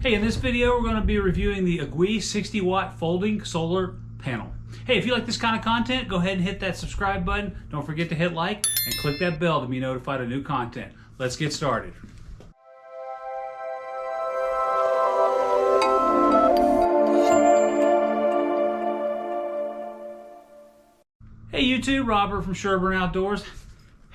Hey, in this video we're going to be reviewing the Aguei 60 watt folding solar panel. Hey, if you like this kind of content, go ahead and hit that subscribe button. Don't forget to hit like and click that bell to be notified of new content. Let's get started. Hey YouTube, Robert from Sherburne Outdoors.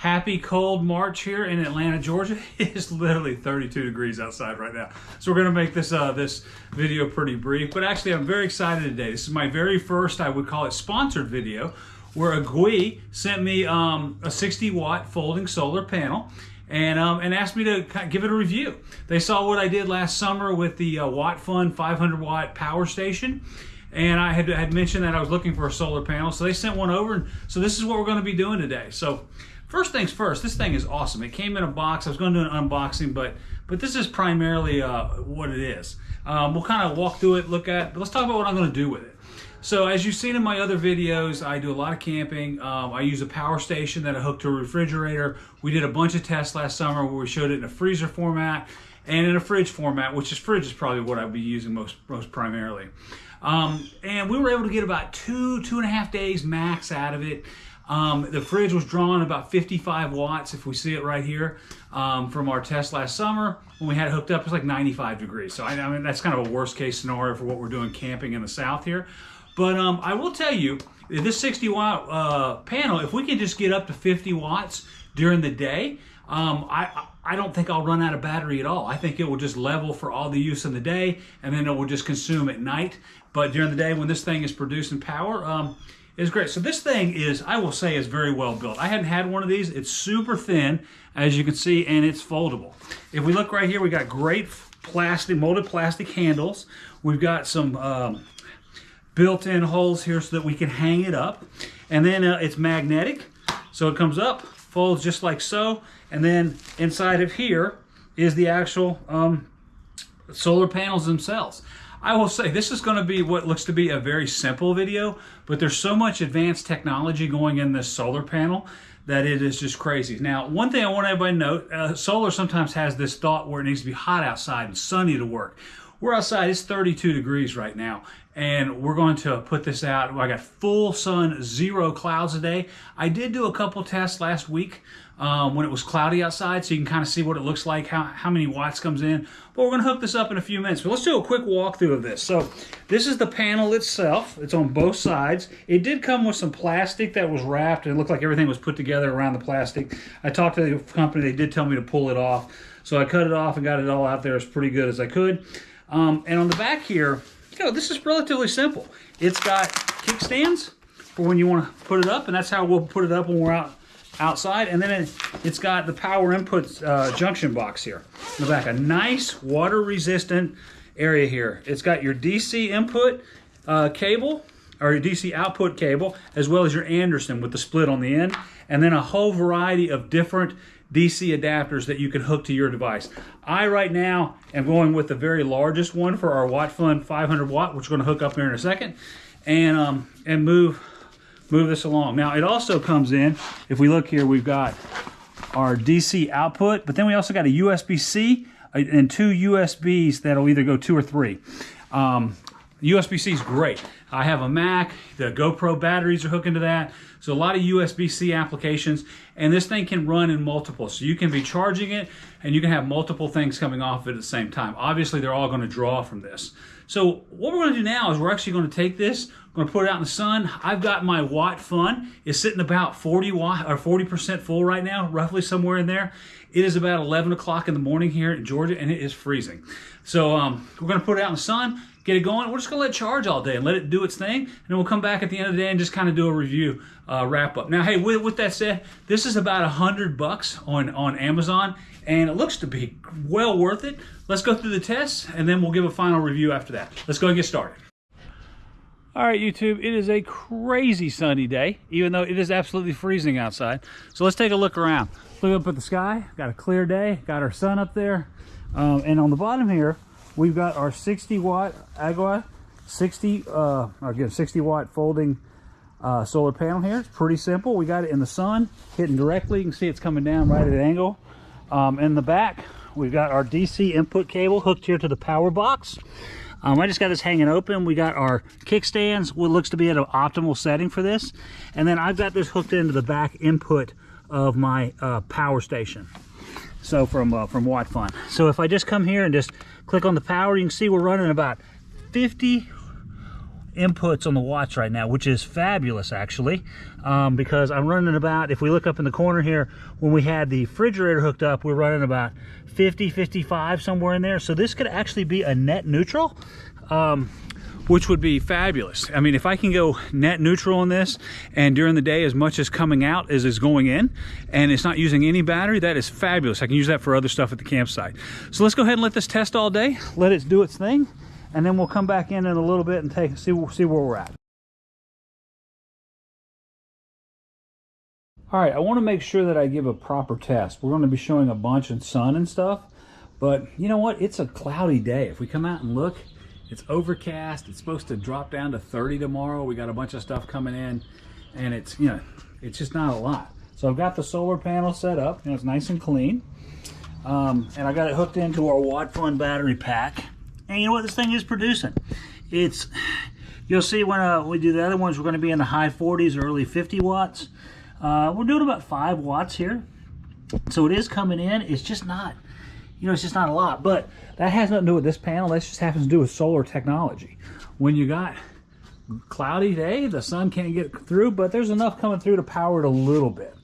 Happy cold March here in Atlanta, Georgia. It's literally 32 degrees outside right now. So we're gonna make this this video pretty brief, but actually I'm very excited today. This is my very first, I would call it sponsored video, where Aguei sent me a 60 watt folding solar panel and asked me to give it a review. They saw what I did last summer with the Watt Fun 500 watt power station. And I had mentioned that I was looking for a solar panel, so they sent one over, and so this is what we're going to be doing today. So first things first, this thing is awesome. It came in a box. I was going to do an unboxing, but this is primarily what it is. We'll kind of walk through it, look at, but let's talk about what I'm going to do with it. So as you've seen in my other videos, I do a lot of camping. I use a power station that I hook to a refrigerator. We did a bunch of tests last summer where we showed it in a freezer format and in a fridge format, which is fridge is probably what I'd be using most primarily. And we were able to get about two and a half days max out of it. The fridge was drawing about 55 watts, if we see it right here, from our test last summer. When we had it hooked up, it was like 95 degrees. So I mean, that's kind of a worst case scenario for what we're doing camping in the South here. But I will tell you, this 60 watt panel, if we can just get up to 50 watts during the day, I don't think I'll run out of battery at all. I think it will just level for all the use in the day, and then it will just consume at night. But during the day, when this thing is producing power, it's great. So this thing is, I will say, is very well built. I hadn't had one of these. It's super thin, as you can see, and it's foldable. If we look right here, we got great plastic, molded plastic handles. We've got some built-in holes here so that we can hang it up. And then it's magnetic, so it comes up, folds just like so, and then inside of here is the actual solar panels themselves. I will say this is going to be what looks to be a very simple video, but there's so much advanced technology going in this solar panel that it is just crazy. Now, one thing I want everybody to note, solar sometimes has this thought where it needs to be hot outside and sunny to work. We're outside, it's 32 degrees right now, and we're going to put this out. I got full sun, 0 clouds a day. I did do a couple tests last week when it was cloudy outside, so you can kind of see what it looks like, how many watts comes in. But we're going to hook this up in a few minutes. But let's do a quick walkthrough of this. So this is the panel itself. It's on both sides. It did come with some plastic that was wrapped, and it looked like everything was put together around the plastic. I talked to the company. They did tell me to pull it off. So I cut it off and got it all out there as pretty good as I could. And on the back here, you know, this is relatively simple. It's got kickstands for when you want to put it up, and that's how we'll put it up when we're outside. And then it's got the power input junction box here in the back. A nice water-resistant area here. It's got your DC input cable, or your DC output cable, as well as your Anderson with the split on the end, and then a whole variety of different DC adapters that you can hook to your device. I right now am going with the very largest one for our Watt Fun 500 watt, which we're going to hook up here in a second, and move this along. Now it also comes in, if we look here, we've got our DC output, but then we also got a USB-C and 2 USBs that'll either go 2 or 3. USB-C is great. I have a Mac, the GoPro batteries are hooked into that, so a lot of USB-C applications, and this thing can run in multiple, so you can be charging it and you can have multiple things coming off of it at the same time. Obviously they're all going to draw from this. So what we're going to do now is we're actually going to take this, we're going to put it out in the sun. I've got my Watt Fun. It's sitting about 40% full right now, roughly somewhere in there. It is about 11 o'clock in the morning here in Georgia, and it is freezing. So we're going to put it out in the sun, get it going. We're just going to let it charge all day and let it do its thing, and then we'll come back at the end of the day and just kind of do a review wrap up. Now, hey, with that said, this is about $100 on Amazon, and it looks to be well worth it. Let's go through the tests, and then we'll give a final review after that. Let's go and get started. All right, YouTube, it is a crazy sunny day, even though it is absolutely freezing outside. So let's take a look around. Look up at the sky, got a clear day, got our sun up there. And on the bottom here, we've got our 60 watt Aguei 60 watt folding solar panel here. It's pretty simple. We got it in the sun, hitting directly. You can see it's coming down right at an angle. In the back, we've got our DC input cable hooked here to the power box. I just got this hanging open. We got our kickstands, what looks to be at an optimal setting for this. And then I've got this hooked into the back input of my power station. So from WattFun. So if I just come here and just click on the power, you can see we're running about 50 inputs on the watts right now, which is fabulous actually, because I'm running about, if we look up in the corner here, when we had the refrigerator hooked up, we're running about 50, 55, somewhere in there. So this could actually be a net neutral, which would be fabulous. I mean, if I can go net neutral on this, and during the day as much as coming out as is going in, and it's not using any battery, that is fabulous. I can use that for other stuff at the campsite. So let's go ahead and let this test all day, let it do its thing, and then we'll come back in a little bit and see where we're at. All right, I want to make sure that I give a proper test. We're going to be showing a bunch in sun and stuff, but you know what? It's a cloudy day. If we come out and look, it's overcast. It's supposed to drop down to 30 tomorrow. We got a bunch of stuff coming in, and it's, you know, it's just not a lot. So I've got the solar panel set up, and it's nice and clean, and I got it hooked into our WattFun battery pack. And you know what this thing is producing? It's, you'll see when we do the other ones, we're going to be in the high 40s or early 50 watts. We're doing about 5 watts here. So it is coming in. It's just not, you know, it's just not a lot. But that has nothing to do with this panel. That just happens to do with solar technology. When you got cloudy day, the sun can't get through, but there's enough coming through to power it a little bit.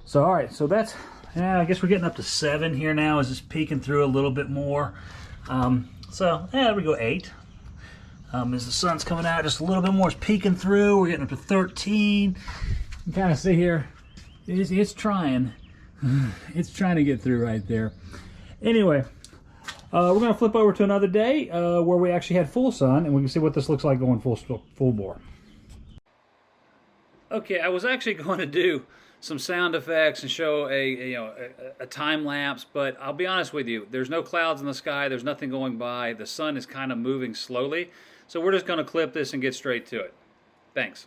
So, all right, so that's, yeah, I guess we're getting up to 7 here now. Is just peeking through a little bit more. So, yeah, there we go, 8. As the sun's coming out just a little bit more, it's peeking through. We're getting up to 13. You can kind of see here, it's trying. It's trying to get through right there. Anyway, we're going to flip over to another day where we actually had full sun, and we can see what this looks like going full bore. Okay, I was actually going to do some sound effects and show a time lapse, but I'll be honest with you, there's no clouds in the sky, there's nothing going by, the sun is kind of moving slowly, so we're just going to clip this and get straight to it. Thanks.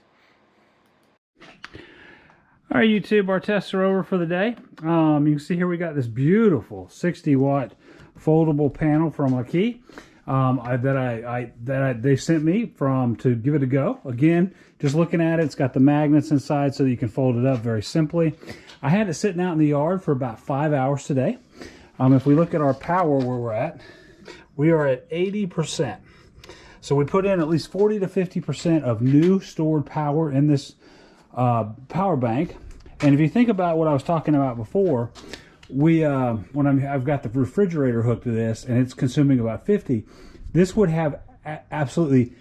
All right, YouTube, our tests are over for the day. You can see here we got this beautiful 60-watt foldable panel from Aguei that they sent me to give it a go. Again, just looking at it, it's got the magnets inside so that you can fold it up very simply. I had it sitting out in the yard for about 5 hours today. If we look at our power where we're at, we are at 80%. So we put in at least 40 to 50% of new stored power in this power bank. And if you think about what I was talking about before, I've got the refrigerator hooked to this and it's consuming about 50, this would have absolutely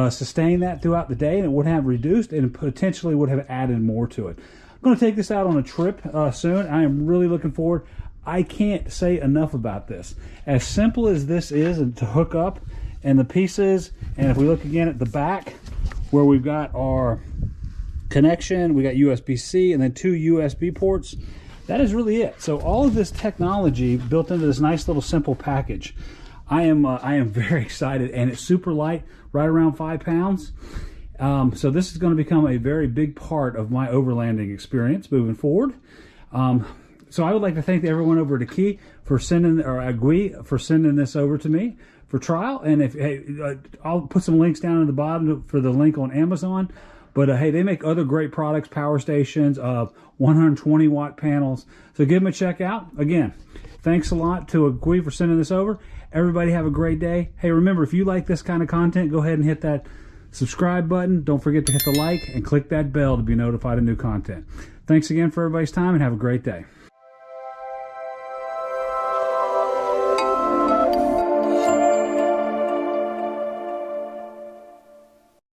sustained that throughout the day, and it would have reduced and potentially would have added more to it. I'm going to take this out on a trip soon. I am really looking forward. I can't say enough about this. As simple as this is to hook up and the pieces, and if we look again at the back where we've got our connection, we got USB-C and then 2 USB ports. That is really it. So all of this technology built into this nice little simple package. I am very excited, and it's super light, right around 5 pounds. So this is going to become a very big part of my overlanding experience moving forward. So I would like to thank everyone over at Aguei for sending this over to me for trial. And I'll put some links down at the bottom for the link on Amazon. But hey, they make other great products, power stations, 120 watt panels. So give them a check out. Again, thanks a lot to Aguei for sending this over. Everybody have a great day. Hey, remember, if you like this kind of content, go ahead and hit that subscribe button. Don't forget to hit the like and click that bell to be notified of new content. Thanks again for everybody's time, and have a great day.